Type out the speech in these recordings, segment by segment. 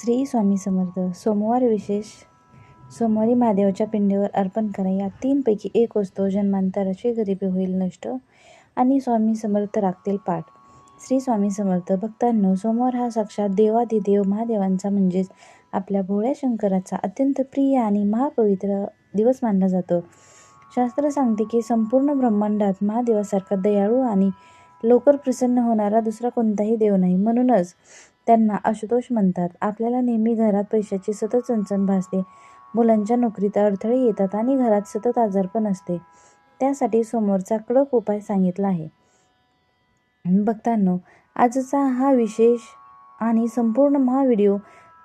श्री स्वामी समर्थ. सोमवार विशेष. सोमवारी महादेवाच्या पिंडीवर अर्पण करा. या तीनपैकी एक वस्तू जन्मांतराची गरिबी होईल नष्ट आणि स्वामी समर्थ राखतील पाठ. श्री स्वामी समर्थ. भक्तांनो, सोमवार हा साक्षात देवाधिदेव महादेवांचा म्हणजेच आपल्या भोळ्या शंकराचा अत्यंत प्रिय आणि महापवित्र दिवस मानला जातो. शास्त्र सांगते की संपूर्ण ब्रह्मांडात महादेवासारखा दयाळू आणि लवकर प्रसन्न होणारा दुसरा कोणताही देव नाही. म्हणूनच त्यांना आशुतोष म्हणतात. आपल्याला नेहमी घरात पैशाची सतत चणचण भासते, मुलांच्या नोकरीत अडथळे येतात आणि घरात सतत आजारपण असते. त्यासाठी सोमवारचा कडक उपाय सांगितला आहे. भक्तांनो, आजचा हा विशेष आणि संपूर्ण व्हिडिओ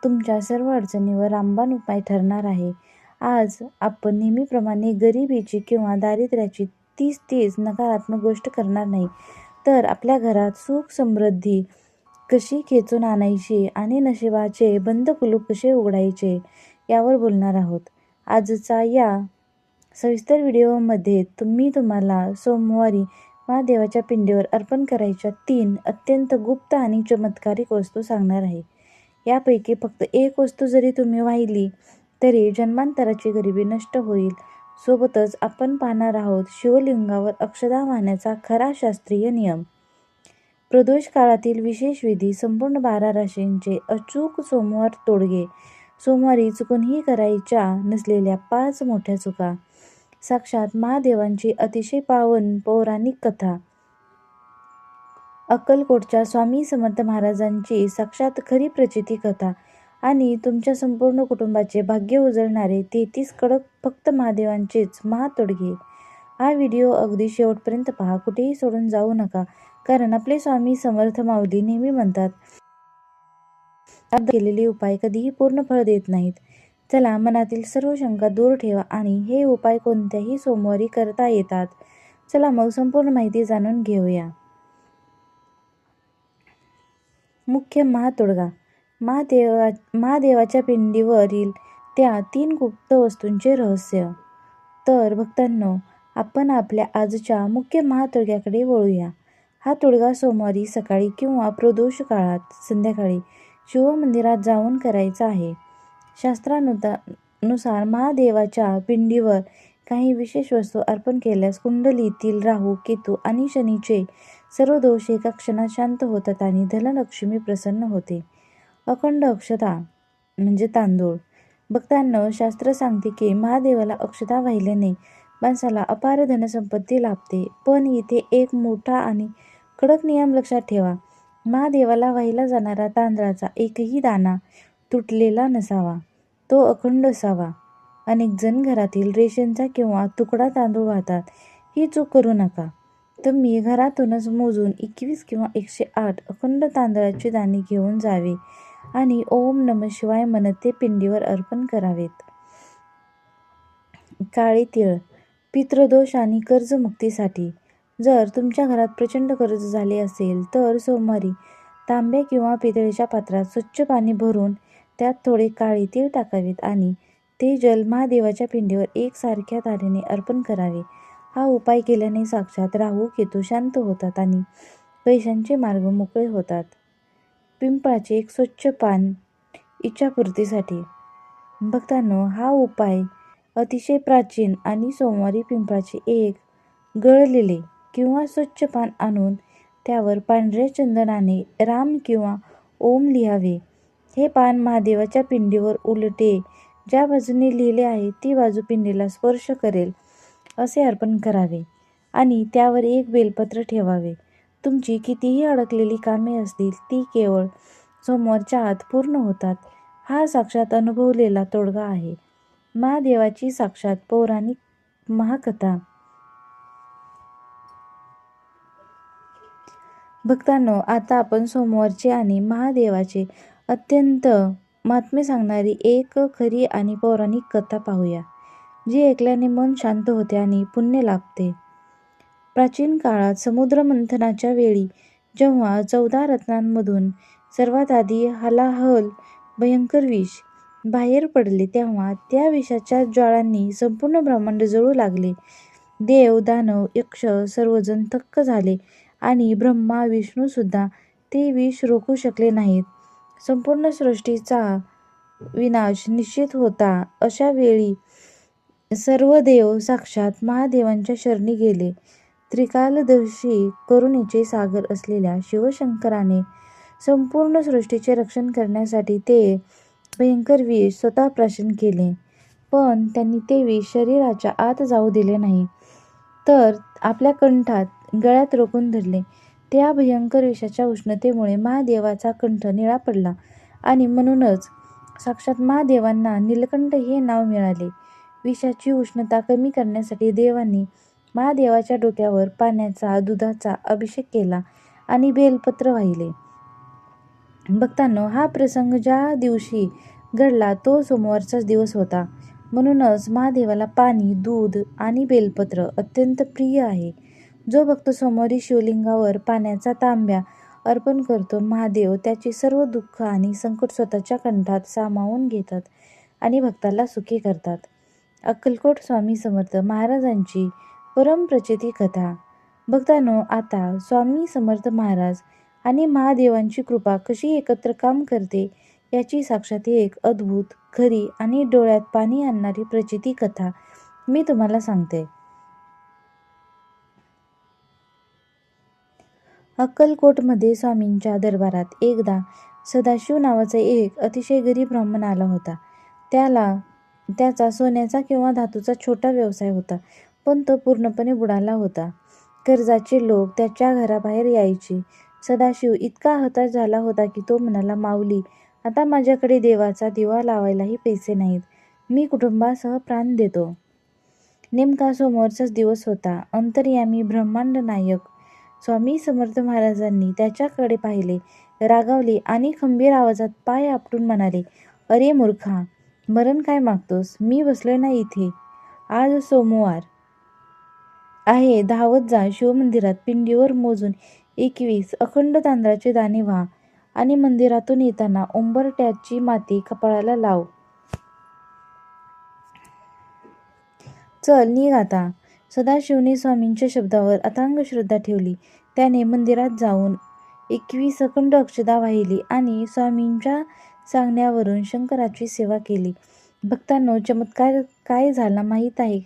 तुमच्या सर्व अडचणीवर रामबाण उपाय ठरणार आहे. आज आपण नेहमीप्रमाणे गरिबीची किंवा दारिद्र्याची तीच नकारात्मक गोष्ट करणार नाही, तर आपल्या घरात सुख समृद्धी कशी खेचून आणायची आणि नशिबाचे बंद कुलूप कसे उघडायचे यावर बोलणार आहोत. आजचा या सविस्तर व्हिडिओमध्ये मी तुम्हाला सोमवारी महादेवाच्या पिंडीवर अर्पण करायच्या 3 अत्यंत गुप्त आणि चमत्कारिक वस्तू सांगणार आहे. यापैकी फक्त एक वस्तू जरी तुम्ही वाहिली तरी जन्मांतराची गरिबी नष्ट होईल. सोबतच आपण पाहणार आहोत शिवलिंगावर अक्षता वाहण्याचा खरा शास्त्रीय नियम, प्रदोष काळातील विशेष विधी, संपूर्ण 12 राशींचे अचूक सोमवार तोडगे, सोमवारी चुकूनही करायच्या नसलेल्या 5 मोठ्या चुका, साक्षात महादेवांची अतिशय पावन पौराणिक कथा, अक्कलकोटच्या स्वामी समर्थ महाराजांची साक्षात खरी प्रचिती कथा आणि तुमच्या संपूर्ण कुटुंबाचे भाग्य उजळणारे 33 कडक फक्त महादेवांचेच महातोडगे. हा व्हिडिओ अगदी शेवटपर्यंत पहा, कुठेही सोडून जाऊ नका, कारण आपले स्वामी समर्थ माऊली नेहमी म्हणतात, केलेले उपाय कधीही पूर्ण फळ देत नाहीत. चला, मनातील सर्व शंका दूर ठेवा आणि हे उपाय कोणत्याही सोमवारी करता येतात. चला मग संपूर्ण माहिती जाणून घेऊया. मुख्य महातोडगा. महादेवाच्या पिंडीवरील त्या 3 गुप्त वस्तूंचे रहस्य. तर भक्तांनो, आपण आपल्या आजच्या मुख्य महातोडग्याकडे वळूया. हा तोडगा सोमवारी सकाळी किंवा प्रदोष काळात संध्याकाळी शिवमंदिरात जाऊन करायचा आहे. शास्त्रानुसार महादेवाच्या पिंडीवर काही विशेष वस्तू अर्पण केल्यास कुंडलीतील राहू, केतू आणि शनीचे सर्व दोष एका क्षणात शांत होतात आणि धनलक्ष्मी प्रसन्न होते. अखंड अक्षता म्हणजे तांदूळ. भक्तांनो, शास्त्र सांगते की महादेवाला अक्षता वाहिल्याने माणसाला अपार धनसंपत्ती लाभते. पण इथे एक मोठा आणि कडक नियम लक्षात ठेवा. महादेवाला वाहिला जाणारा तांदळाचा एकही दाणा तुटलेला नसावा, तो अखंड असावा. अनेक जण घरातील रेशनचा किंवा तुकडा तांदूळ वाहतात. ही चूक करू नका. तुम्ही घरातूनच मोजून 21 किंवा 108 अखंड तांदळाचे दाणे घेऊन जावे आणि ओम नमः शिवाय म्हणत ते पिंडीवर अर्पण करावेत. काळे तीळ. पितृदोष आणि कर्जमुक्तीसाठी. जर तुमच्या घरात प्रचंड कर्ज झाले असेल तर सोमवारी तांब्या किंवा पितळेच्या पात्रात स्वच्छ पाणी भरून त्यात थोडे काळे तीळ टाकावेत आणि ते जल महादेवाच्या पिंडीवर एकसारख्या तऱ्हेने अर्पण करावे. हा उपाय केल्याने साक्षात राहू केतू शांत होतात आणि पैशांचे मार्ग मोकळे होतात. पिंपळाचे एक स्वच्छ पान इच्छापूर्तीसाठी. भक्तांनो, हा उपाय अतिशय प्राचीन आणि सोमवारी पिंपळाचे एक गळलेले किंवा स्वच्छ पान आणून त्यावर पांढऱ्या चंदनाने राम किंवा ओम लिहावे. हे पान महादेवाच्या पिंडीवर उलटे ज्या बाजूने लिहिले आहे ती बाजू पिंडीला स्पर्श करेल असे अर्पण करावे आणि त्यावर एक बेलपत्र ठेवावे. तुमची कितीही अडकलेली कामे असतील ती केवळ सोमवारच्या आत पूर्ण होतात. हा साक्षात अनुभवलेला तोडगा आहे. महादेवाची साक्षात पौराणिक महाकथा. भक्तांनो, आता आपण सोमवारचे आणि महादेवाचे अत्यंत महात्म्य सांगणारी एक खरी आणि पौराणिक कथा पाहूया, जी ऐकल्याने मन शांत होते आणि पुण्य लाभते. प्राचीन काळात समुद्रमंथनाच्या वेळी जेव्हा 14 रत्नांमधून सर्वात आधी हलाहल भयंकर विष बाहेर पडले, तेव्हा त्या विषाच्या ज्वाळांनी संपूर्ण ब्रह्मांड जळू लागले. देव, दानव, यक्ष सर्वजण थक्क झाले आणि ब्रह्मा विष्णू सुद्धा ते विष रोखू शकले नाहीत. संपूर्ण सृष्टीचा विनाश निश्चित होता. अशा वेळी सर्व देव साक्षात महादेवांच्या शरणी गेले. त्रिकालदर्शी करुणेचे सागर असलेल्या शिवशंकराने संपूर्ण सृष्टीचे रक्षण करण्यासाठी ते भयंकर विष स्वतः प्राशन केले. पण त्यांनी ते विष शरीराच्या आत जाऊ दिले नाही, तर आपल्या कंठात गळ्यात रोखून धरले. त्या भयंकर विषाच्या उष्णतेमुळे महादेवाचा कंठ निळा पडला आणि म्हणूनच साक्षात महादेवांना नीलकंठ हे नाव मिळाले. विषाची उष्णता कमी करण्यासाठी देवांनी महादेवाच्या डोक्यावर पाण्याचा दुधाचा अभिषेक केला आणि बेलपत्र वाहिले. भक्तांनो, हा प्रसंग ज्या दिवशी घडला तो सोमवारचाच दिवस होता. म्हणूनच महादेवाला पाणी, दूध आणि बेलपत्र अत्यंत प्रिय आहे. जो भक्त सोमवारी शिवलिंगावर पाण्याचा तांब्या अर्पण करतो, महादेव त्याचे सर्व दुःख आणि संकट स्वतःच्या कंठात सामावून घेतात आणि भक्ताला सुखी करतात. अक्कलकोट स्वामी समर्थ महाराजांची परमप्रचिती कथा. भक्तांनो, आता स्वामी समर्थ महाराज आणि महादेवांची कृपा कशी एकत्र काम करते याची साक्षात एक अद्भुत, खरी आणि डोळ्यात पाणी आणणारी प्रचिती कथा मी तुम्हाला सांगते. अक्कलकोटमध्ये स्वामींच्या दरबारात एकदा सदाशिव नावाचा एक अतिशय गरीब ब्राह्मण आला होता. त्याचा सोन्याचा किंवा धातूचा छोटा व्यवसाय होता, पण तो पूर्णपणे बुडाला होता. कर्जाचे लोक त्याच्या घराबाहेर यायचे. सदाशिव इतका हताश झाला होता की तो म्हणाला, माऊली, आता माझ्याकडे देवाचा दिवा लावायलाही पैसे नाहीत. मी कुटुंबासह प्राण देतो. नेमका सोमवारचाच दिवस होता. अंतर्यामी ब्रह्मांड नायक स्वामी समर्थ महाराजांनी त्याच्याकडे पाहिले, रागावले आणि खंबीर आवाजात पाय आपटून म्हणाले, अरे मूर्खा, मरण काय मागतोस? मी बसलोय ना इथे. आज सोमवार आहे. धावत जा शिवमंदिरात, पिंडीवर मोजून 21 अखंड तांदळाचे दाणे व्हा आणि मंदिरातून येताना उंबरठ्याची माती कपाळाला लाव. चल, निघ आता. सदाशिवने स्वामींच्या शब्दावर अथांग श्रद्धा ठेवली. त्याने मंदिरात जाऊन 21 अखंड अक्षदा वाहिली आणि स्वामींच्या सांगण्यावरून शंकराची सेवा केली. भक्तांनो, चमत्कार काय झाला माहीत आहे?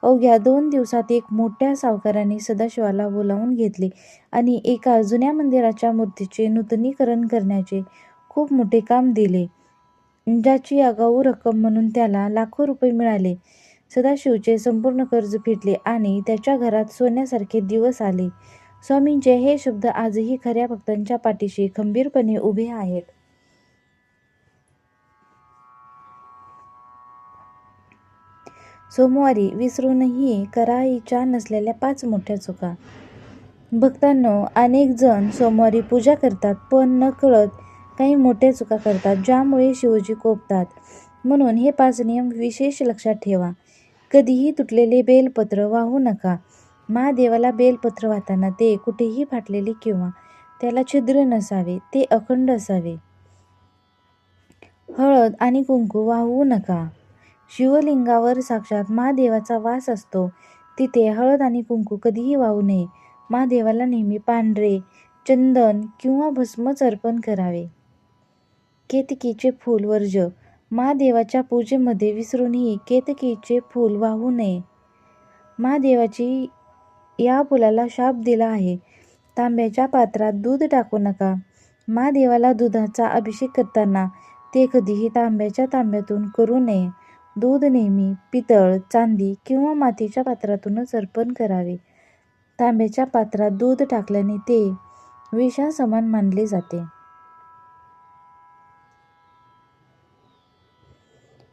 अवघ्या 2 दिवसात एक मोठ्या सावकाराने सदाशिवाला बोलावून घेतले आणि एका जुन्या मंदिराच्या मूर्तीचे नूतनीकरण करण्याचे खूप मोठे काम दिले, ज्याची आगाऊ रक्कम म्हणून त्याला लाखो रुपये मिळाले. सदाशिवचे संपूर्ण कर्ज फिटले आणि त्याच्या घरात सोन्यासारखे दिवस आले. स्वामींचे हे शब्द आजही खऱ्या भक्तांच्या पाठीशी खंबीरपणे उभे आहेत. सोमवारी विसरूनही करायच्या नसलेल्या 5 मोठ्या चुका. भक्तांनो, अनेक जण सोमवारी पूजा करतात, पण नकळत काही मोठ्या चुका करतात, ज्यामुळे शिवजी कोपतात. म्हणून हे 5 नियम विशेष लक्षात ठेवा. कधीही तुटलेले बेलपत्र वाहू नका. महादेवाला बेलपत्र वाहताना ते कुठेही फाटलेले किंवा त्याला छिद्र नसावे, ते अखंड असावे. हळद आणि कुंकू वाहू नका. शिवलिंगावर साक्षात महादेवाचा वास असतो, तिथे हळद आणि कुंकू कधीही वाहू नये. महादेवाला नेहमी पांढरे चंदन किंवा भस्मच अर्पण करावे. केतकीचे फूल वर्ज्य. महादेवाच्या पूजेमध्ये विसरूनही केतकीचे फूल वाहू नये. महादेवाची या फुलाला शाप दिला आहे. तांब्याच्या पात्रात दूध टाकू नका. महादेवाला दुधाचा अभिषेक करताना ते कधीही तांब्याच्या तांब्यातून करू नये. दूध नेहमी पितळ, चांदी किंवा मातीच्या पात्रातूनच अर्पण करावे. तांब्याच्या पात्रात दूध टाकल्याने ते विषासमान मानले जाते.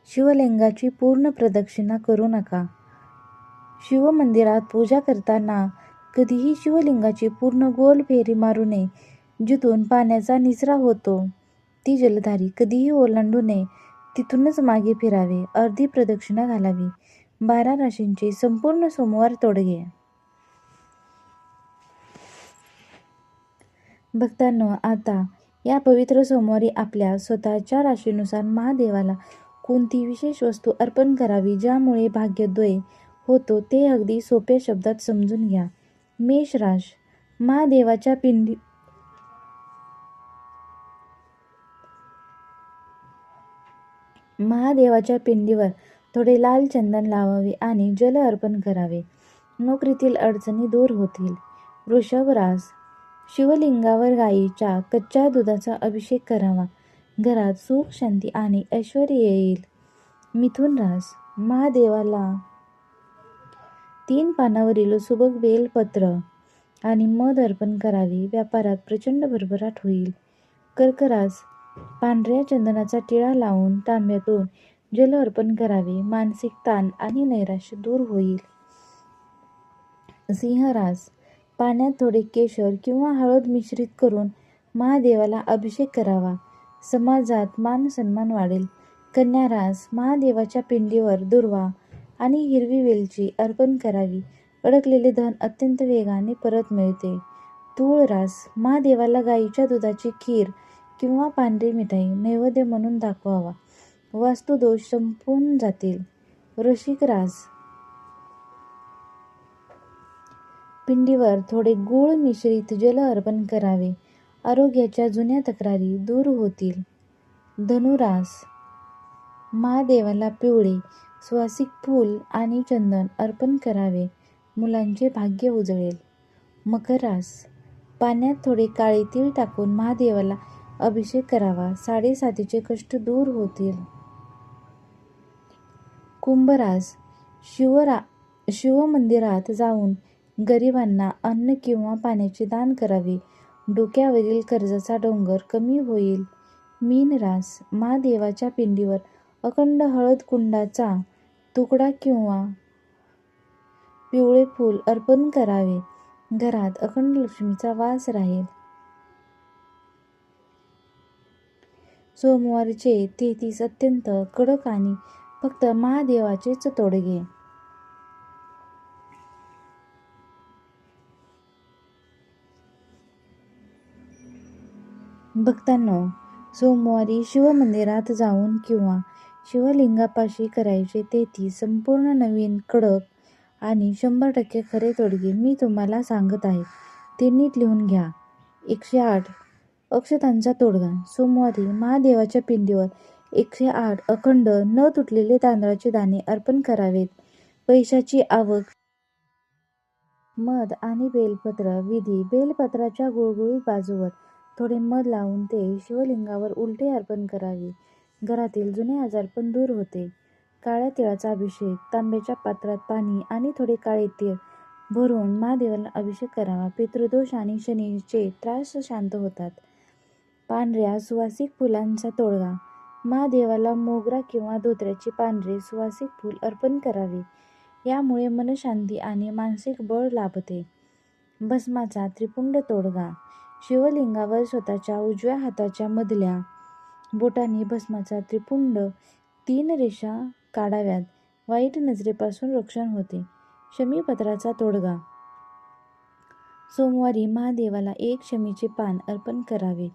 शिवलिंगाची पूर्ण प्रदक्षिणा करू नका. शिवमंदिरात पूजा करताना कधीही शिवलिंगाची पूर्ण गोल फेरी मारू नये. जिथून पाण्याचा निचरा होतो ती जलधारी कधीही ओलांडू नये. तिथूनच मागे फिरावे. अर्धी प्रदक्षिणा घालावी. 12 राशींचे संपूर्ण सोमवार तोडगे. भक्तांनो, आता या पवित्र सोमवारी आपल्या स्वतःच्या राशीनुसार महादेवाला कोणती विशेष वस्तू अर्पण करावी, ज्यामुळे भाग्योदय होतो, ते अगदी सोप्या शब्दात समजून घ्या. मेष राश. महादेवाच्या महादेवाच्या पिंडीवर थोडे लाल चंदन लावावे आणि जल अर्पण करावे. नोकरीतील अडचणी दूर होतील. वृषभ रास, शिवलिंगावर गायीच्या कच्च्या दुधाचा अभिषेक करावा. घरात सुख, शांती आणि ऐश्वर येईल. मिथुन रास, महादेवाला 3 पानावरील सुबक बेलपत्र आणि मध अर्पण करावे. व्यापारात प्रचंड भरभराट होईल. कर्क रास, पांढऱ्या चंदनाचा टिळा लावून तांब्यातून जल अर्पण करावे. मानसिक ताण आणि नैराश्य दूर होईल. सिंह रास, पाण्यात थोडे केशर किंवा हळद मिश्रित करून महादेवाला अभिषेक करावा. समाजात मान सन्मान वाढेल. कन्या रास, महादेवाच्या पिंडीवर दुर्वा आणि हिरवी वेलची अर्पण करावी. अडकलेले धन अत्यंत वेगाने परत मिळते. तूळ रास, महादेवाला गाईच्या दुधाची खीर किंवा पांढरी मिठाई नैवेद्य म्हणून दाखवावा. वास्तुदोष संपून जातील. वृश्चिक रास, पिंडीवर थोडे गूळ मिश्रित जल अर्पण करावे. आरोग्याच्या जुन्या तक्रारी दूर होतील. धनुरास, महादेवाला पिवळे सुवासिक फूल आणि चंदन अर्पण करावे. मुलांचे भाग्य उजळेल. मकर रास, पाण्यात थोडे काळे तीळ टाकून महादेवाला अभिषेक करावा. साडेसातीचे कष्ट दूर होतील. कुंभ रास, शिवमंदिरात जाऊन गरिबांना अन्न किंवा पाण्याचे दान करावे. डोक्यावरील कर्जाचा डोंगर कमी होईल. मीन रास, महादेवाच्या पिंडीवर अखंड हळद कुंडाचा तुकडा किंवा पिवळे फूल अर्पण करावे. घरात अखंड लक्ष्मीचा वास राहील. सोमवारचे 33 अत्यंत कडक आणि फक्त महादेवाचेच तोडगे. भक्तांनो, सोमवारी शिवमंदिरात जाऊन किंवा शिवलिंगापाशी करायचे 33 संपूर्ण नवीन, कडक आणि 100% खरे तोडगे मी तुम्हाला सांगत आहे. ते नीट लिहून घ्या. 108 अक्षतांचा तोडगा. सोमवारी महादेवाच्या पिंडीवर 108 अखंड न तुटलेले तांदळाचे दाणे अर्पण करावेत. पैशाची आवक. मध आणि बेलपत्र विधी. बेलपत्राच्या गुळगुळीत बाजूवर थोडे मध लावून ते शिवलिंगावर उलटे अर्पण करावे. घरातील जुने आजारपण दूर होते. काळ्या तिळाचा अभिषेक. तांब्याच्या पात्रात पाणी आणि थोडे काळे तीळ भरून महादेवाला अभिषेक करावा. पितृदोष आणि शनीचे त्रास शांत होतात. पांढऱ्या सुवासिक फुलांचा तोडगा. महादेवाला मोगरा किंवा धोत्र्याचे पांढरे सुवासिक फूल अर्पण करावे. यामुळे मनशांती आणि मानसिक बळ लाभते. भस्माचा त्रिपुंड तोडगा. शिवलिंगावर स्वतःच्या उजव्या हाताच्या मधल्या बोटाने भस्माचा त्रिपुंड 3 रेषा काढाव्यात. वाईट नजरेपासून रक्षण होते. शमीपत्राचा तोडगा. सोमवारी महादेवाला 1 शमीचे पान अर्पण करावे.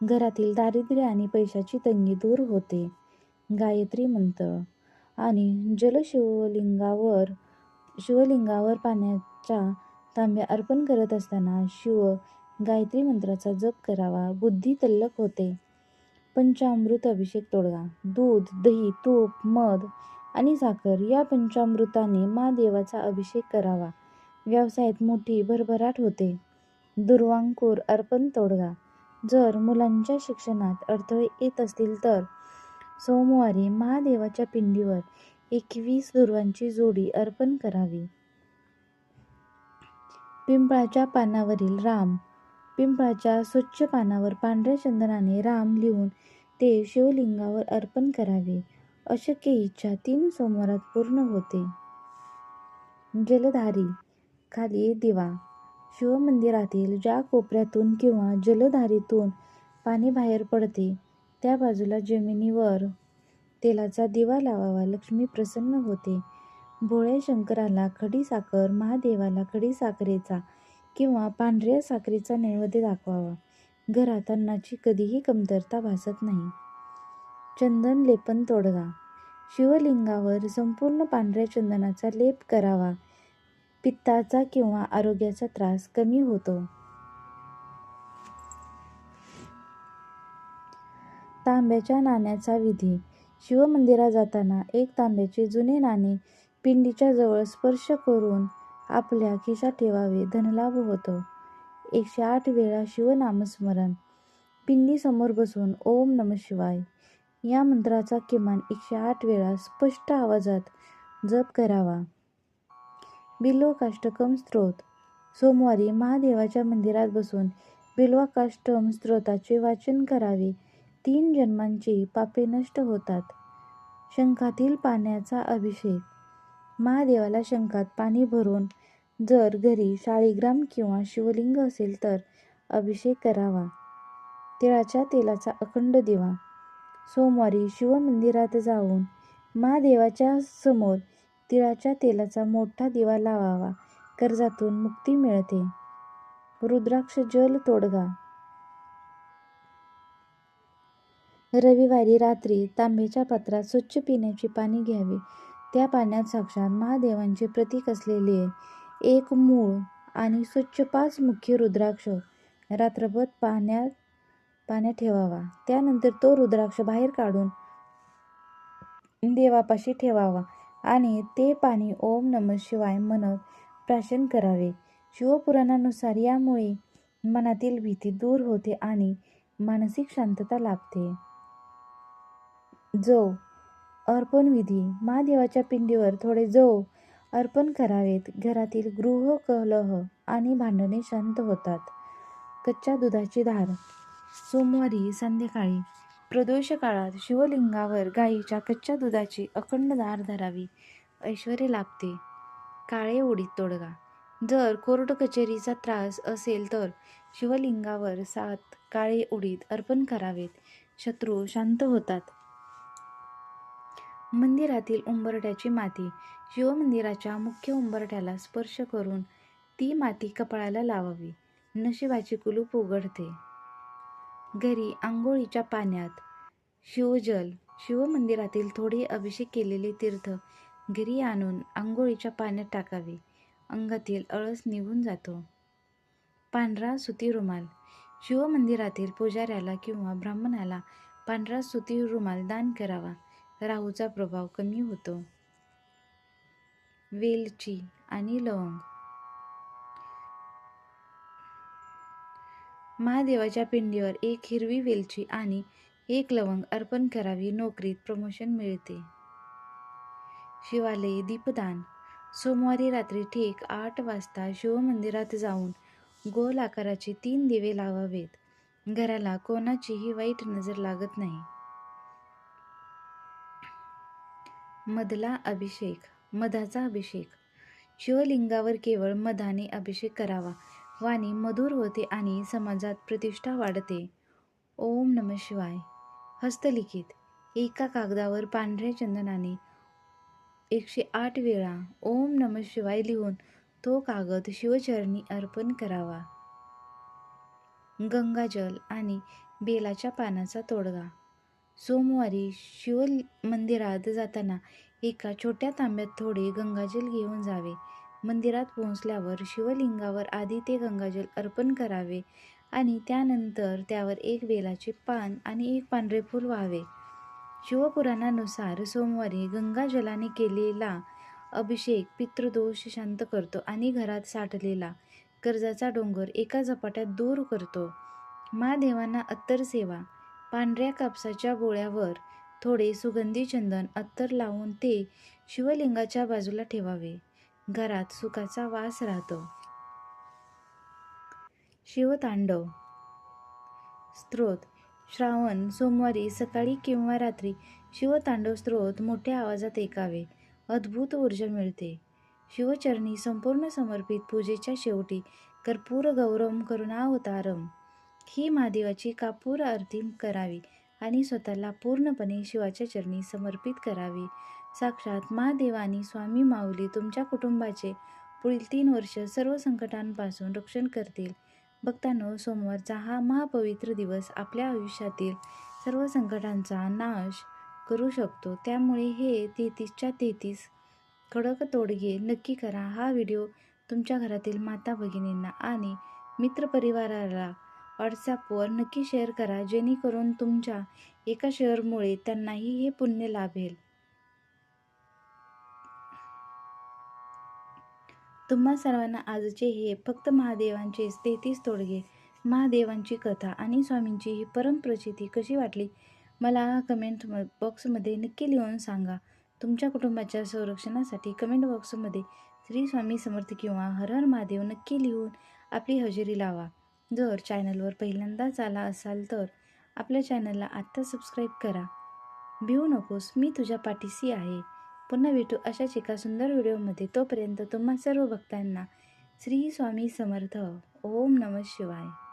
घरातील दारिद्र्य आणि पैशाची तंगी दूर होते. गायत्री मंत्र आणि जल. शिवलिंगावर पाण्याचा तांब्या अर्पण करत असताना शिव गायत्री मंत्राचा जप करावा. बुद्धी तल्लख होते. पंचामृत अभिषेक तोडगा. दूध, दही, तूप, मध आणि साखर या पंचामृताने महादेवाचा अभिषेक करावा. व्यवसायात मोठी भरभराट होते. दुर्वांकूर अर्पण तोडगा. जर मुलांच्या शिक्षणात अडथळे येत असतील तर सोमवारी महादेवाच्या पिंडीवर 21 दुर्वांची जोडी अर्पण करावी. पिंपळाच्या पानावरील राम. पिंपळाच्या स्वच्छ पानावर पांढऱ्या चंदनाने राम लिहून ते शिवलिंगावर अर्पण करावे. अशक्य इच्छा 3 सोमवारात पूर्ण होते. जलधारी. खाली दिवा. शिवमंदिरातील ज्या कोपऱ्यातून किंवा जलधारीतून पाणी बाहेर पडते त्या बाजूला जमिनीवर तेलाचा दिवा लावावा. लक्ष्मी प्रसन्न होते. भोळ्या शंकराला खडी साखर. महादेवाला खडी साखरेचा किंवा पांढऱ्या साखरेचा नैवेद्य दाखवावा. घरात अन्नाची कधीही कमतरता भासत नाही. चंदन लेपन तोडगा. शिवलिंगावर संपूर्ण पांढऱ्या चंदनाचा लेप करावा. पित्ताचा किंवा आरोग्याचा त्रास कमी होतो. तांब्याच्या नाण्याचा विधी. शिवमंदिरात जाताना एक तांब्याचे जुने नाणे पिंडीच्या जवळ स्पर्श करून आपल्या खिशात ठेवावे. धनलाभ होतो. 108 वेळा शिवनामस्मरण. पिंडीसमोर बसून ओम नमः शिवाय या मंत्राचा किमान 108 वेळा स्पष्ट आवाजात जप करावा. बिल्वकाष्टकम स्तोत्र. सोमवारी महादेवाच्या मंदिरात बसून बिल्वकाष्टम स्तोत्राचे वाचन करावे. 3 जन्मांची पापे नष्ट होतात. शंखातील पाण्याचा अभिषेक. महादेवाला शंखात पाणी भरून जर घरी शाळीग्राम किंवा शिवलिंग असेल तर अभिषेक करावा. तिळाच्या तेलाचा अखंड दिवा. सोमवारी शिवमंदिरात जाऊन महादेवाच्या समोर तिळाच्या तेलाचा मोठा दिवा लावावा. कर्जातून मुक्ती मिळते. रुद्राक्ष जल तोडगा. रविवारी रात्री तांब्याच्या पात्रात स्वच्छ पिण्याचे पाणी घ्यावे. त्या पाण्यात साक्षात महादेवांचे प्रतीक असलेले एक मूळ आणि स्वच्छ 5 मुख्य रुद्राक्ष रात्रभर पाण्यात ठेवावा. त्यानंतर तो रुद्राक्ष बाहेर काढून देवापाशी ठेवावा आणि ते पाणी ओम नमः शिवाय म्हणत प्राशन करावे. शिवपुराणानुसार यामुळे मनातील भीती दूर होते आणि मानसिक शांतता लाभते. जव अर्पण विधी. महादेवाच्या पिंडीवर थोडे जव अर्पण करावेत. घरातील गृह कलह आणि भांडणे शांत होतात. कच्च्या दुधाची धार. सोमवारी संध्याकाळी प्रदोष काळात शिवलिंगावर गाईच्या कच्च्या दुधाची अखंड धार धरावी. ऐश्वर्य लाभते. काळे उडीद तोडगा. जर कोर्ट कचेरीचा त्रास असेल तर शिवलिंगावर 7 काळे उडीद अर्पण करावेत. शत्रू शांत होतात. मंदिरातील उंबरठ्याची माती. शिवमंदिराच्या मुख्य उंबरठ्याला स्पर्श करून ती माती कपाळाला लावावी. नशिबाचे कुलूप उघडते. घरी आंघोळीच्या पाण्यात शिवजल. शिवमंदिरातील थोडे अभिषेक केलेले तीर्थ घरी आणून आंघोळीच्या पाण्यात टाकावे. अंगातील आळस निघून जातो. पांढरा सुती रुमाल. शिवमंदिरातील पुजाऱ्याला किंवा ब्राह्मणाला पांढरा सुती रुमाल दान करावा. राहूचा प्रभाव कमी होतो. वेलची आणि लवंग. महादेवाच्या पिंडीवर 1 हिरवी वेलची आणि 1 लवंग अर्पण करावी. नोकरीत प्रमोशन मिळते. शिवालय दीपदान. सोमवारी रात्री ठीक 8 वाजता शिवमंदिरात जाऊन गोल आकाराचे 3 दिवे लावावेत. घराला कोणाचीही वाईट नजर लागत नाही. मधला अभिषेक. मधाचा अभिषेक. शिवलिंगावर केवळ मधाने अभिषेक करावा. वाणी मधुर होते आणि समाजात प्रतिष्ठा वाढते. ओम नमः शिवाय. हस्तलिखित. एका कागदावर पांढऱ्या चंदनाने 108 वेळा ओम नमः शिवाय लिहून तो कागद शिवचरणी अर्पण करावा. गंगाजल आणि बेलाच्या पानाचा तोडगा. सोमवारी शिवमंदिरात जाताना एका छोट्या तांब्यात थोडे गंगाजल घेऊन जावे. मंदिरात पोहोचल्यावर शिवलिंगावर आधी ते गंगाजल अर्पण करावे आणि त्यानंतर त्यावर 1 बेलाचे पान आणि 1 पांढरे फूल व्हावे. शिवपुराणानुसार सोमवारी गंगाजलाने केलेला अभिषेक पितृदोष शांत करतो आणि घरात साठलेला कर्जाचा डोंगर एका झपाट्यात दूर करतो. महादेवांना अत्तर सेवा. पांढऱ्या कापसाच्या गोळ्यावर थोडे सुगंधी चंदन अत्तर लावून ते शिवलिंगाच्या बाजूला ठेवावे. घरात सुखाचा वास राहतो. शिवतांडव स्तोत्र. श्रावण सोमवारी सकाळी किंवा रात्री शिवतांडव स्तोत्र मोठ्या आवाजात ऐकावे. अद्भुत ऊर्जा मिळते. शिवचरणी संपूर्ण समर्पित. पूजेच्या शेवटी कर्पूर गौरम करुणावतारम ही महादेवाची कापूर आरती करावी आणि स्वतःला पूर्णपणे शिवाच्या चरणी समर्पित करावे. साक्षात महादेवानी स्वामी माऊली तुमच्या कुटुंबाचे पुढील 3 वर्ष सर्व संकटांपासून रक्षण करतील. भक्तांनो, सोमवारचा हा महापवित्र दिवस आपल्या आयुष्यातील सर्व संकटांचा नाश करू शकतो. त्यामुळे हे 33च्या 33 कडक तोडगे नक्की करा. हा व्हिडिओ तुमच्या घरातील माता भगिनींना आणि मित्रपरिवाराला व्हॉट्सॲपवर नक्की शेअर करा, जेणेकरून तुमच्या एका शेअरमुळे त्यांनाही हे पुण्य लाभेल. तुम्हा सर्वांना आजचे हे फक्त महादेवांचे 33 तोडगे, महादेवांची कथा आणि स्वामींची ही परमप्रचिती कशी वाटली मला कमेंट बॉक्समध्ये नक्की लिहून सांगा. तुमच्या कुटुंबाच्या संरक्षणासाठी कमेंट बॉक्समध्ये श्री स्वामी समर्थ किंवा हर हर महादेव नक्की लिहून आपली हजेरी लावा. जर चॅनलवर पहिल्यांदाच आला असाल तर आपल्या चॅनलला आत्ता सबस्क्राईब करा. भिवू नकोस, मी तुझ्या पाठीशी आहे. पुन्हा भेटू अशाच एका सुंदर व्हिडिओमध्ये. तोपर्यंत तुम्हा सर्व भक्तांना श्री स्वामी समर्थ. ओम नमः शिवाय.